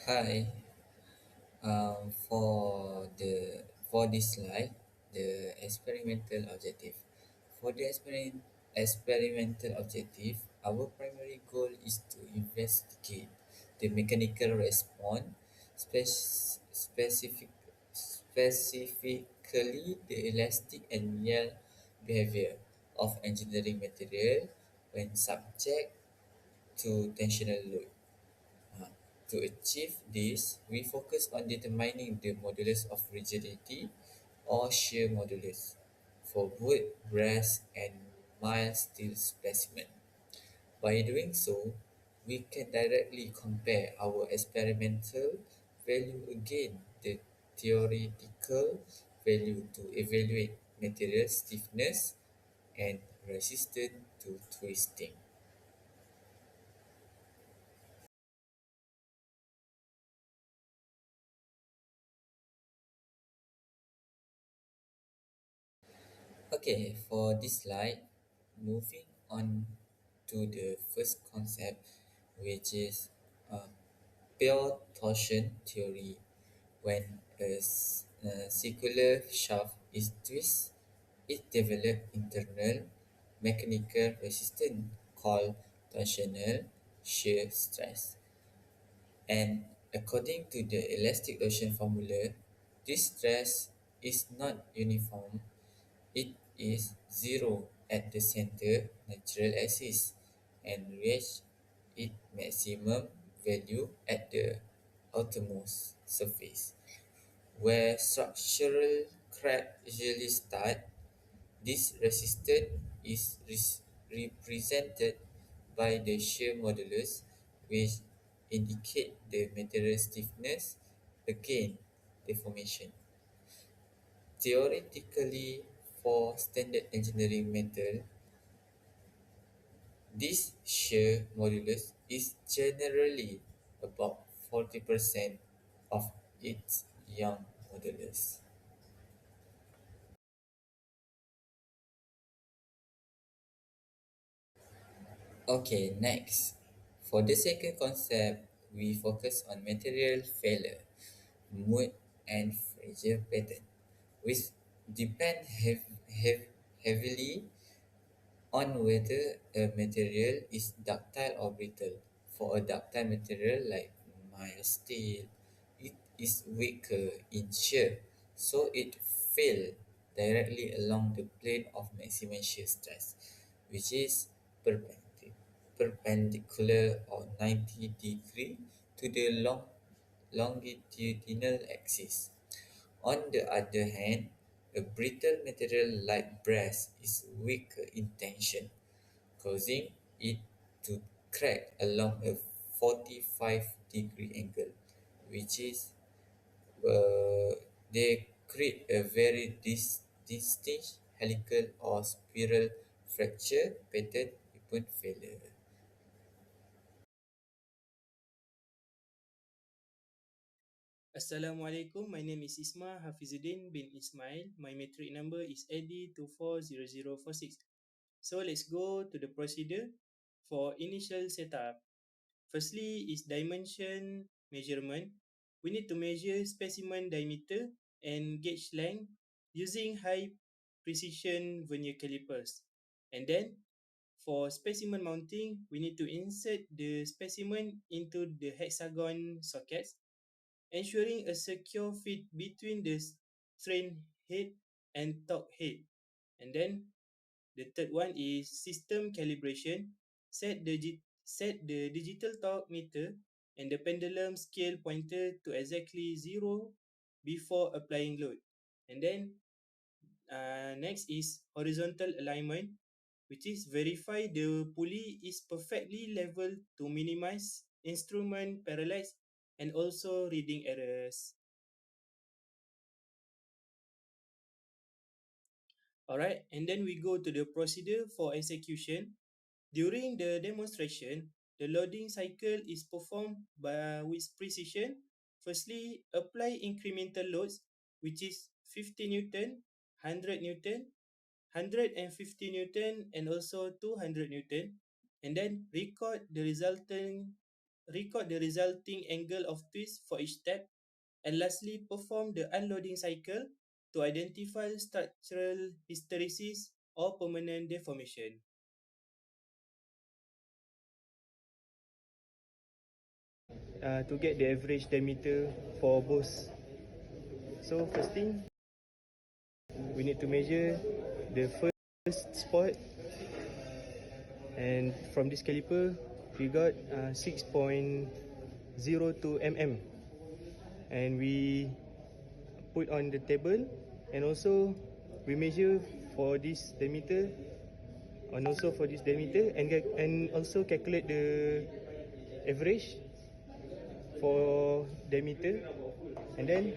Hi. For this slide, the experimental objective. For the experimental objective, our primary goal is to investigate the mechanical response, specifically the elastic and yield behavior of engineering material when subject to tensional load. Uh, To achieve this, we focus on determining the modulus of rigidity or shear modulus for wood, brass, and mild steel specimen. By doing so, we can directly compare our experimental value against the theoretical value to evaluate material stiffness and resistance to twisting. Okay, for this slide, moving on to the first concept, which is uh, pure torsion theory. When a circular shaft is twisted, it develops internal mechanical resistance called torsional shear stress. And according to the elastic motion formula, this stress is not uniform. It is zero at the center natural axis and reach its maximum value at the outermost surface. Where structural crack usually start, this resistance is represented by the shear modulus, which indicate the material stiffness against deformation. Theoretically, for standard engineering metal, this shear modulus is generally about 40% of its Young modulus. Okay, next. For the second concept, we focus on material failure, mood, and fragile pattern, which depend heavily on whether a material is ductile or brittle. For a ductile material like mild steel, it is weaker in shear, so it fails directly along the plane of maximum shear stress, which is perpendicular or 90 degree to the longitudinal axis. On the other hand, a brittle material like brass is weaker in tension, causing it to crack along a 45-degree angle, which is they create a very distinct helical or spiral fracture pattern upon failure. Assalamualaikum. My name is Isma Hafizuddin bin Ismail. My metric number is AD240046. So let's go to the procedure for initial setup. Firstly is dimension measurement. We need to measure specimen diameter and gauge length using high precision vernier calipers. And then for specimen mounting, we need to insert the specimen into the hexagon sockets, ensuring a secure fit between the strain head and top head. And then the third one is system calibration. Set the digital torque meter and the pendulum scale pointer to exactly zero before applying load. And then next is horizontal alignment, which is verify the pulley is perfectly level to minimize instrument parallax and also reading errors. Alright, and then we go to the procedure for execution. During the demonstration, the loading cycle is performed with precision. Firstly, apply incremental loads, which is 50 Newton, 100 Newton, 150 Newton, and also 200 Newton. And then record the resultant record the resulting angle of twist for each step, and lastly, perform the unloading cycle to identify structural hysteresis or permanent deformation. To get the average diameter for both. So first thing, we need to measure the first spot, and from this caliper we got 6.02 mm, and we put on the table, and also we measure for this diameter, and also for this diameter, and also calculate the average for diameter, and then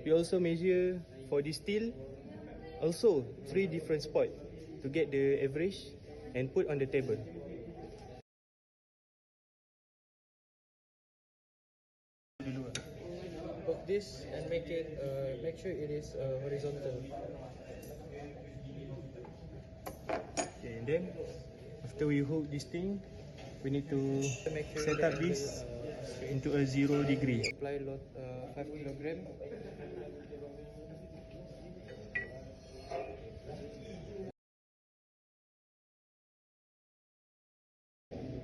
we also measure for this steel also 3 different spots to get the average and put on the table. Hook this and make sure it is horizontal. Okay, and then after we hook this thing, we need to Make sure set the up angle, this into a 0 degree. apply load 5 kilogram.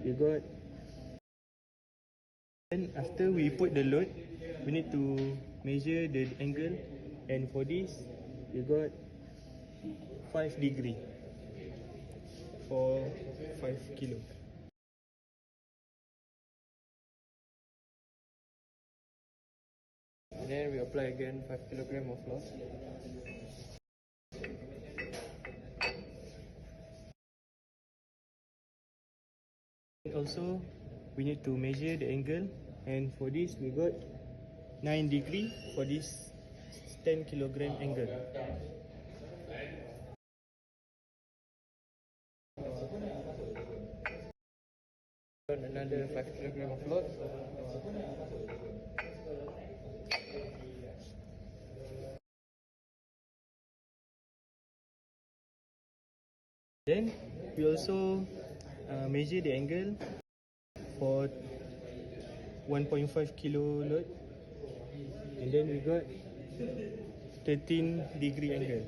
You got. Then after we put the load, we need to measure the angle, and for this you got 5 degree for 5 kilo. And then we apply again 5 kilogram of load. Also, we need to measure the angle, and for this we got 9 degree for this 10 kilogram angle. Another 5 kilogram of load. Then we also measure the angle for 1.5 kilo load, and then we got 13 degree angle.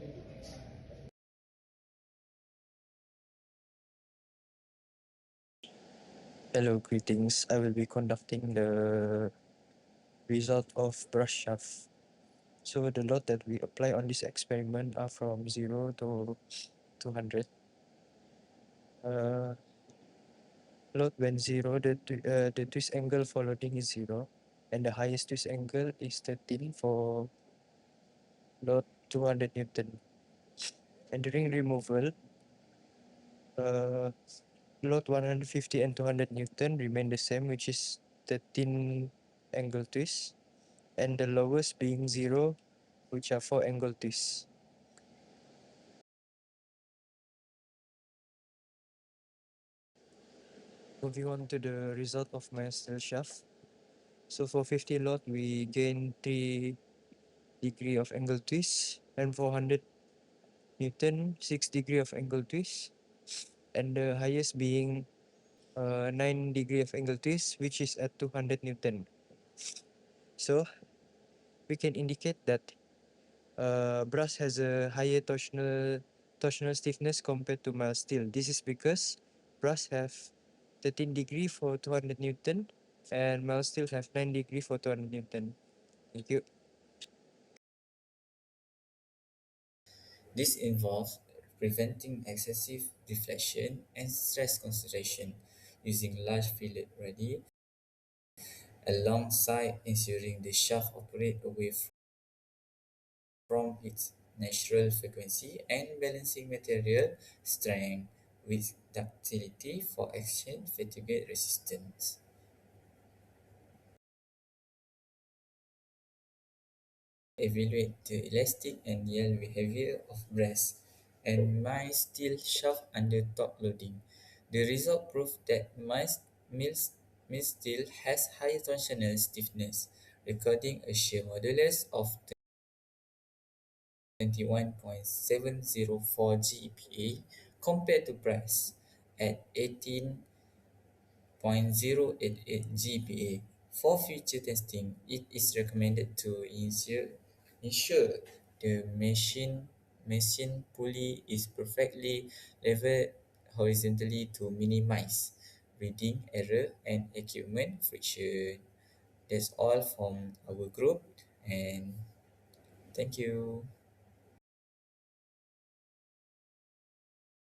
Hello, greetings. I will be conducting the result of brush shaft. So the load that we apply on this experiment are from 0 to 200. Load when 0, the twist angle for loading is 0, and the highest twist angle is 13 for load 200 Newton. And during removal, load 150 and 200 Newton remain the same, which is 13 angle twist, and the lowest being 0, which are 4 angle twists. Moving on to the result of my steel shaft. So for 50 load, we gain 3 degree of angle twist, and 400 Newton, 6 degree of angle twist, and the highest being 9 degree of angle twist, which is at 200 Newton. So we can indicate that brass has a higher torsional stiffness compared to mild steel. This is because brass have 13 degree for 200 Newton, and mild steel have 9 degree for 200 Newton. Thank you. This involves preventing excessive deflection and stress concentration using large fillet ready, alongside ensuring the shaft operates away from its natural frequency and balancing material strength with ductility for action fatigue resistance. Evaluate the elastic and yield behavior of brass and mild steel shaft under torque loading. The result proved that mild steel has higher torsional stiffness, recording a shear modulus of 21.704 GPa compared to brass at 18.9 0.088 GPa. For future testing, it is recommended to ensure the machine pulley is perfectly level horizontally to minimize reading error and equipment friction. That's all from our group, and thank you.